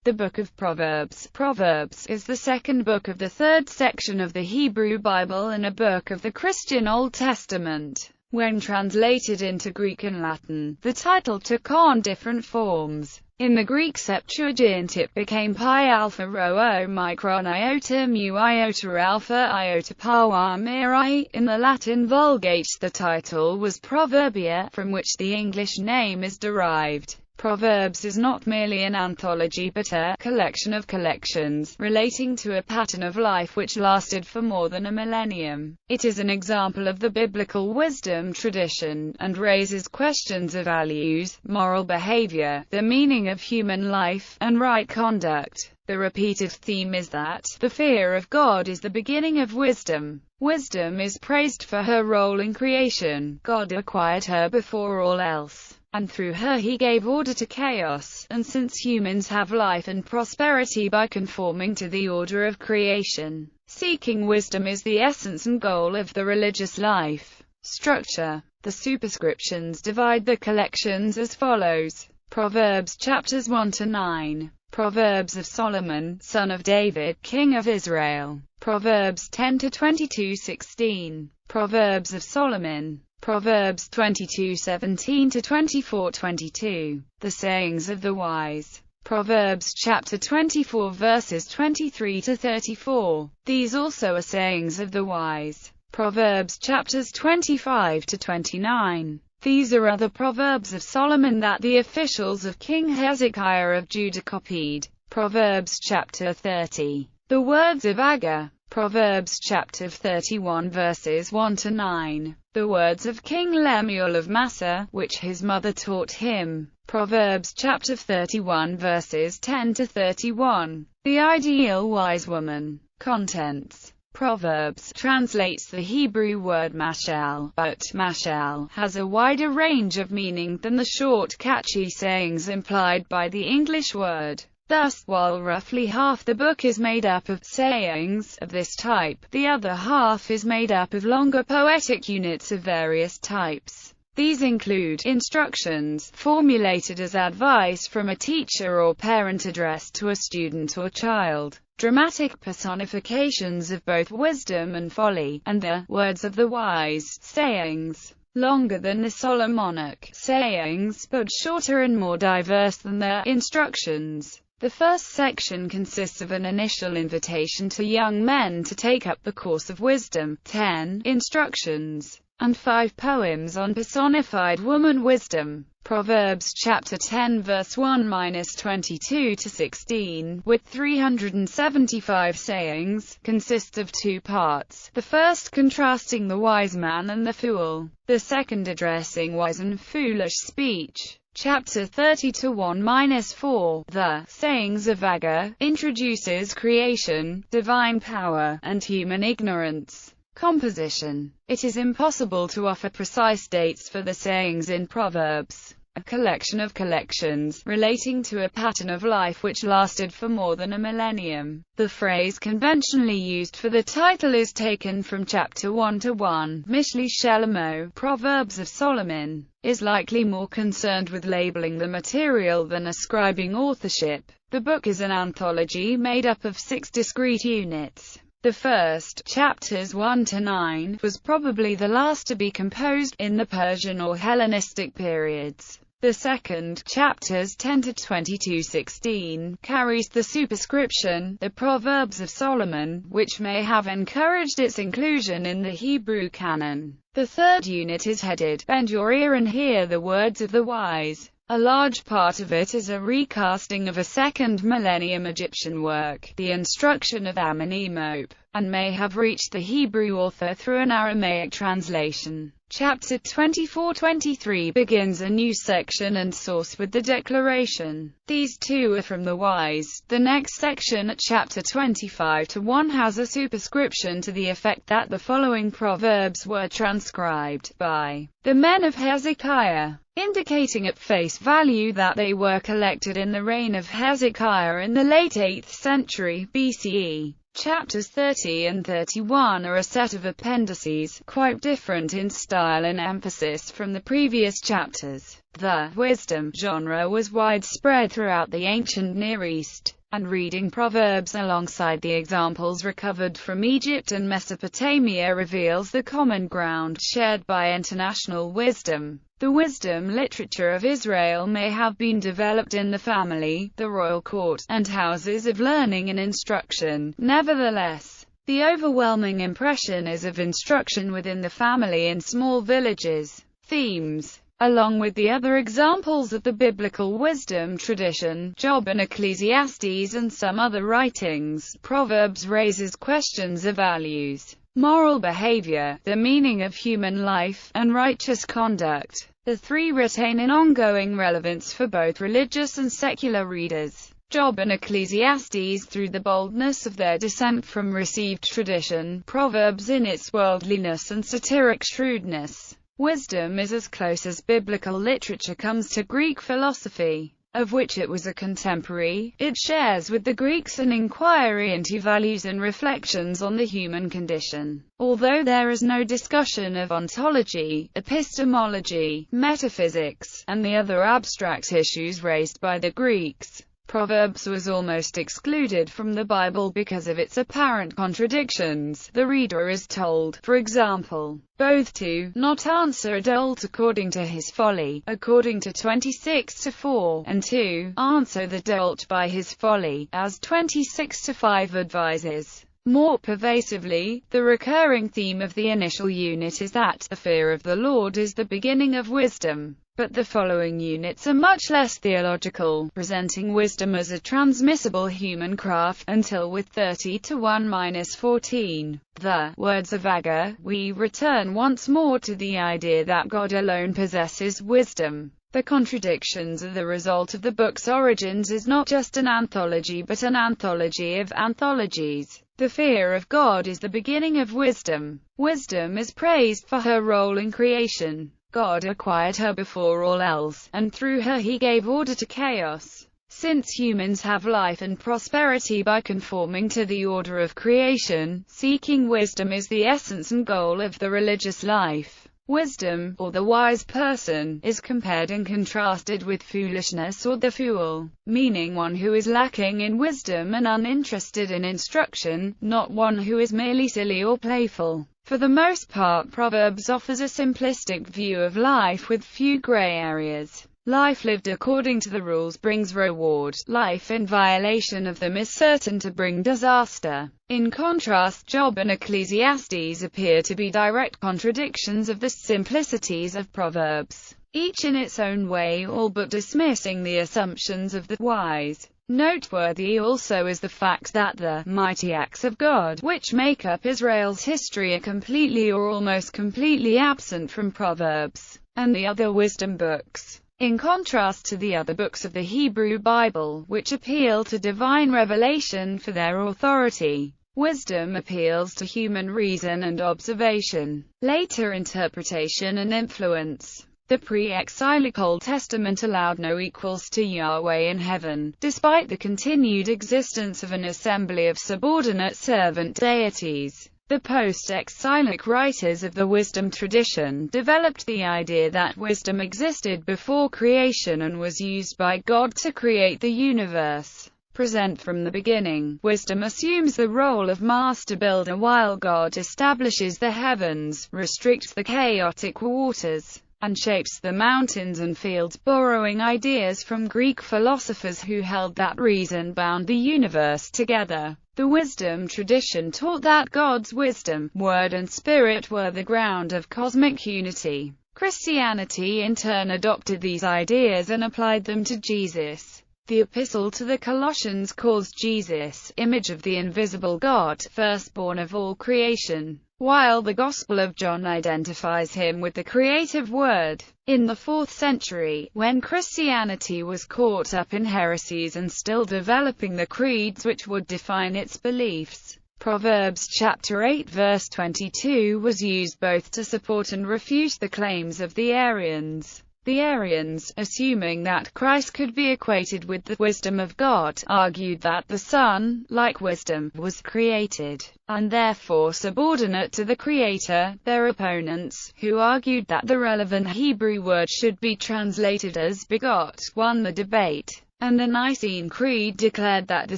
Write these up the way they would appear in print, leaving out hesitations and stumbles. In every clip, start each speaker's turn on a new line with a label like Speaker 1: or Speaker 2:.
Speaker 1: The Book of Proverbs. Proverbs is the second book of the third section of the Hebrew Bible and a book of the Christian Old Testament. When translated into Greek and Latin, the title took on different forms. In the Greek Septuagint it became Pi Alpha Rho Omicron Iota Mu Iota Alpha Iota Paua Miri. In the Latin Vulgate the title was Proverbia, from which the English name is derived. Proverbs is not merely an anthology but a collection of collections, relating to a pattern of life which lasted for more than a millennium. It is an example of the biblical wisdom tradition, and raises questions of values, moral behavior, the meaning of human life, and right conduct. The repeated theme is that the fear of God is the beginning of wisdom. Wisdom is praised for her role in creation. God acquired her before all else, and through her he gave order to chaos. And since humans have life and prosperity by conforming to the order of creation, seeking wisdom is the essence and goal of the religious life. Structure. The superscriptions divide the collections as follows. Proverbs chapters 1 to 9. Proverbs of Solomon, son of David, king of Israel. Proverbs 10 to 22:16. Proverbs of Solomon. Proverbs 22:17 to 24:22. The sayings of the wise. Proverbs chapter 24 verses 23 to 34. These also are sayings of the wise. Proverbs chapters 25 to 29. These are other proverbs of Solomon that the officials of King Hezekiah of Judah copied. Proverbs chapter 30. The words of Agur. Proverbs chapter 31 verses 1 to 9. The words of King Lemuel of Massa, which his mother taught him. Proverbs chapter 31 verses 10 to 31. The ideal wise woman. Contents. Proverbs translates the Hebrew word mashal, but mashal has a wider range of meaning than the short, catchy sayings implied by the English word. Thus, while roughly half the book is made up of sayings of this type, the other half is made up of longer poetic units of various types. These include instructions, formulated as advice from a teacher or parent addressed to a student or child, dramatic personifications of both wisdom and folly, and the words of the wise, sayings, longer than the Solomonic sayings, but shorter and more diverse than their instructions. The first section consists of an initial invitation to young men to take up the course of wisdom, 10 instructions, and 5 poems on personified woman wisdom. Proverbs chapter 10 verse 1-22 to 16, with 375 sayings, consists of 2 parts, the first contrasting the wise man and the fool, the second addressing wise and foolish speech. Chapter 30 to 1-4, the sayings of Agur, introduces creation, divine power, and human ignorance. Composition. It is impossible to offer precise dates for the sayings in Proverbs, a collection of collections, relating to a pattern of life which lasted for more than a millennium. The phrase conventionally used for the title is taken from chapter 1 to 1. Mishli Shelemo, Proverbs of Solomon, is likely more concerned with labeling the material than ascribing authorship. The book is an anthology made up of 6 discrete units. The first, chapters 1 to 9, was probably the last to be composed in the Persian or Hellenistic periods. The second, chapters 10 to 22:16, carries the superscription, the Proverbs of Solomon, which may have encouraged its inclusion in the Hebrew canon. The third unit is headed, Bend Your Ear and Hear the Words of the Wise. A large part of it is a recasting of a second millennium Egyptian work, the Instruction of Amen-Emope, and may have reached the Hebrew author through an Aramaic translation. Chapter 24-23 begins a new section and source with the declaration. These 2 are from the wise. The next section at chapter 25 to 1 has a superscription to the effect that the following proverbs were transcribed by the men of Hezekiah, indicating at face value that they were collected in the reign of Hezekiah in the late 8th century BCE. Chapters 30 and 31 are a set of appendices, quite different in style and emphasis from the previous chapters. The wisdom genre was widespread throughout the ancient Near East. and reading Proverbs alongside the examples recovered from Egypt and Mesopotamia reveals the common ground shared by international wisdom. The wisdom literature of Israel may have been developed in the family, the royal court, and houses of learning and instruction. Nevertheless, the overwhelming impression is of instruction within the family in small villages. Themes. Along with the other examples of the biblical wisdom tradition, Job and Ecclesiastes and some other writings, Proverbs raises questions of values, moral behavior, the meaning of human life, and righteous conduct. The three retain an ongoing relevance for both religious and secular readers. Job and Ecclesiastes through the boldness of their descent from received tradition, Proverbs in its worldliness and satiric shrewdness. Wisdom is as close as biblical literature comes to Greek philosophy, of which it was a contemporary. It shares with the Greeks an inquiry into values and reflections on the human condition. Although there is no discussion of ontology, epistemology, metaphysics, and the other abstract issues raised by the Greeks, Proverbs was almost excluded from the Bible because of its apparent contradictions. The reader is told, for example, both to not answer a dolt according to his folly, according to 26:4, and to answer the dolt by his folly, as 26:5 advises. More pervasively, the recurring theme of the initial unit is that the fear of the Lord is the beginning of wisdom. But the following units are much less theological, presenting wisdom as a transmissible human craft, until with 30:1-14, the words of Agur, we return once more to the idea that God alone possesses wisdom. The contradictions are the result of the book's origins is not just an anthology but an anthology of anthologies. The fear of God is the beginning of wisdom. Wisdom is praised for her role in creation. God acquired her before all else, and through her he gave order to chaos. Since humans have life and prosperity by conforming to the order of creation, seeking wisdom is the essence and goal of the religious life. Wisdom, or the wise person, is compared and contrasted with foolishness or the fool, meaning one who is lacking in wisdom and uninterested in instruction, not one who is merely silly or playful. For the most part, Proverbs offers a simplistic view of life with few gray areas. Life lived according to the rules brings reward. Life in violation of them is certain to bring disaster. In contrast, Job and Ecclesiastes appear to be direct contradictions of the simplicities of Proverbs, each in its own way all but dismissing the assumptions of the wise. Noteworthy also is the fact that the mighty acts of God, which make up Israel's history, are completely or almost completely absent from Proverbs and the other wisdom books. In contrast to the other books of the Hebrew Bible, which appeal to divine revelation for their authority, wisdom appeals to human reason and observation, later interpretation and influence. The pre-exilic Old Testament allowed no equals to Yahweh in heaven, despite the continued existence of an assembly of subordinate servant deities. The post-exilic writers of the wisdom tradition developed the idea that wisdom existed before creation and was used by God to create the universe. Present from the beginning, wisdom assumes the role of master builder while God establishes the heavens, restricts the chaotic waters, and shapes the mountains and fields, borrowing ideas from Greek philosophers who held that reason bound the universe together. The wisdom tradition taught that God's wisdom, word and spirit were the ground of cosmic unity. Christianity in turn adopted these ideas and applied them to Jesus. The Epistle to the Colossians calls Jesus, image of the invisible God, firstborn of all creation, while the Gospel of John identifies him with the creative Word. In the 4th century, when Christianity was caught up in heresies and still developing the creeds which would define its beliefs, Proverbs chapter 8 verse 22 was used both to support and refute the claims of the Arians. The Arians, assuming that Christ could be equated with the wisdom of God, argued that the Son, like wisdom, was created, and therefore subordinate to the Creator. Their opponents, who argued that the relevant Hebrew word should be translated as begot, won the debate, and the Nicene Creed declared that the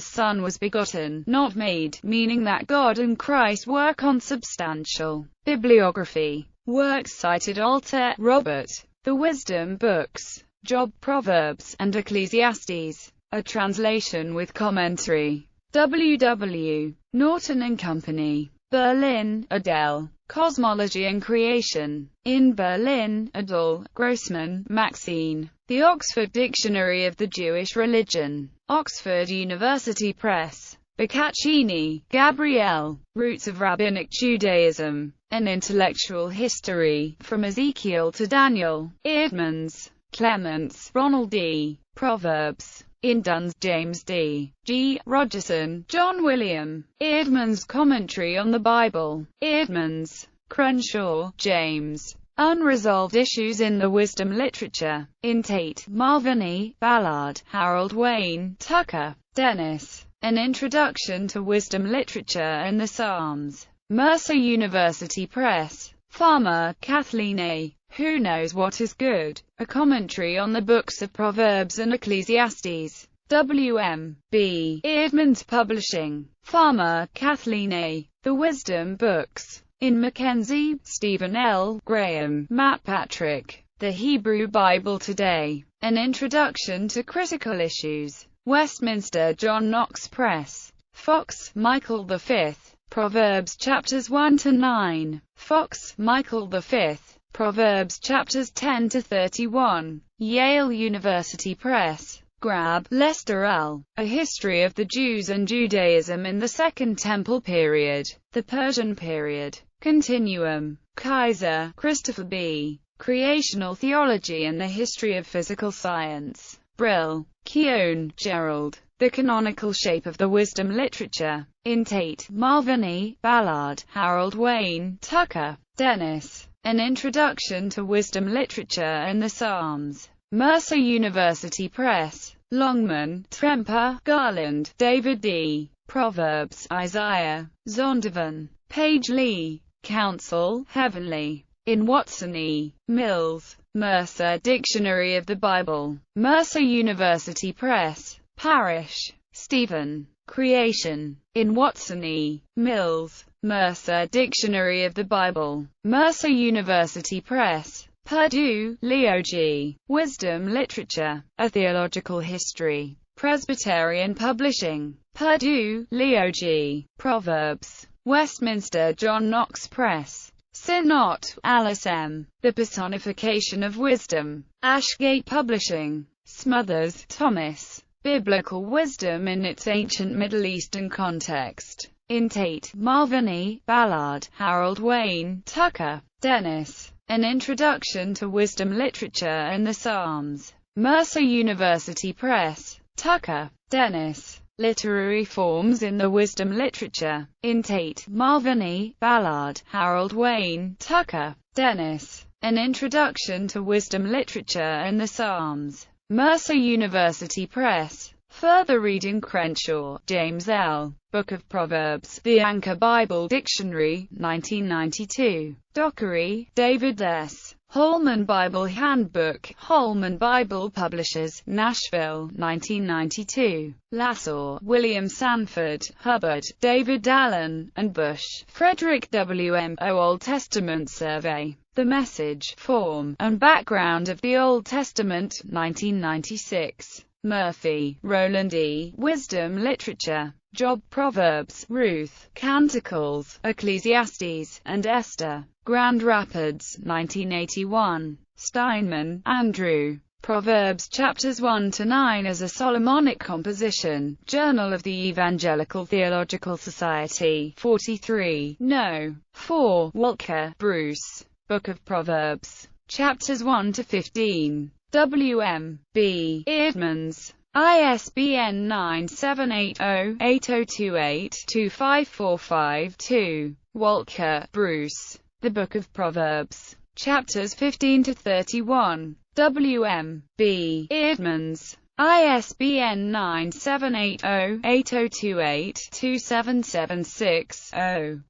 Speaker 1: Son was begotten, not made, meaning that God and Christ were consubstantial. Bibliography. Works cited: Alter, Robert. The Wisdom Books, Job, Proverbs, and Ecclesiastes. A translation with commentary. W. W. Norton and Company. Berlin, Adele. Cosmology and Creation. In Berlin, Adele, Grossman, Maxine. The Oxford Dictionary of the Jewish Religion. Oxford University Press. Boccaccini, Gabrielle. Roots of Rabbinic Judaism. An Intellectual History, From Ezekiel to Daniel. Eerdmans, Clements, Ronald D. Proverbs. In Duns, James D. G. Rogerson, John William. Eerdmans' Commentary on the Bible. Eerdmans. Crenshaw, James. Unresolved Issues in the Wisdom Literature. In Tate, Malviny, Ballard, Harold Wayne, Tucker, Dennis. An Introduction to Wisdom Literature and the Psalms. Mercer University Press. Farmer, Kathleen A. Who Knows What Is Good? A Commentary on the Books of Proverbs and Ecclesiastes. W.M. B. Eerdmans Publishing. Farmer, Kathleen A. The Wisdom Books. In Mackenzie, Stephen L. Graham, Matt Patrick. The Hebrew Bible Today. An Introduction to Critical Issues. Westminster John Knox Press. Fox, Michael V. Proverbs chapters 1 to 9. Fox, Michael V. Proverbs chapters 10 to 31. Yale University Press. Grab, Lester L. A History of the Jews and Judaism in the Second Temple Period. The Persian Period. Continuum. Kaiser, Christopher B. Creational Theology and the History of Physical Science. Brill. Keown, Gerald. The Canonical Shape of the Wisdom Literature. In Tate, Malviny, Ballard, Harold Wayne, Tucker, Dennis. An Introduction to Wisdom Literature and the Psalms. Mercer University Press. Longman, Tremper, Garland, David D. Proverbs, Isaiah, Zondervan, Page Lee. Council, Heavenly. In Watson E. Mills. Mercer Dictionary of the Bible. Mercer University Press. Parrish, Stephen. Creation. In Watson E. Mills. Mercer Dictionary of the Bible. Mercer University Press. Purdue, Leo G. Wisdom Literature. A Theological History. Presbyterian Publishing. Purdue, Leo G. Proverbs. Westminster John Knox Press. Sinnott, Alice M. The Personification of Wisdom. Ashgate Publishing. Smothers, Thomas. Biblical Wisdom in its Ancient Middle Eastern Context. In Tate, Malviny, Ballard, Harold Wayne, Tucker, Dennis. An Introduction to Wisdom Literature and the Psalms. Mercer University Press. Tucker, Dennis. Literary Forms in the Wisdom Literature. In Tate, Malviny, Ballard, Harold Wayne, Tucker, Dennis. An Introduction to Wisdom Literature and the Psalms. Mercer University Press. Further reading: Crenshaw, James L. Book of Proverbs, The Anchor Bible Dictionary, 1992. Dockery, David S. Holman Bible Handbook, Holman Bible Publishers, Nashville, 1992. Lassaw, William Sanford, Hubbard, David Allen, and Bush, Frederick W. M. O. Old Testament Survey. The Message, Form, and Background of the Old Testament, 1996. Murphy, Roland E. Wisdom Literature. Job, Proverbs, Ruth, Canticles, Ecclesiastes, and Esther. Grand Rapids, 1981. Steinman, Andrew. Proverbs chapters 1 to 9 as a Solomonic composition. Journal of the Evangelical Theological Society, 43. No. 4. Walker, Bruce. Book of Proverbs. Chapters 1 to 15. W.M. B. Eerdmans. ISBN 978-0-8028-25452. Walker, Bruce. The Book of Proverbs. Chapters 15 to 31. W.M. B. Eerdmans. ISBN 978-0-8028-2776-0.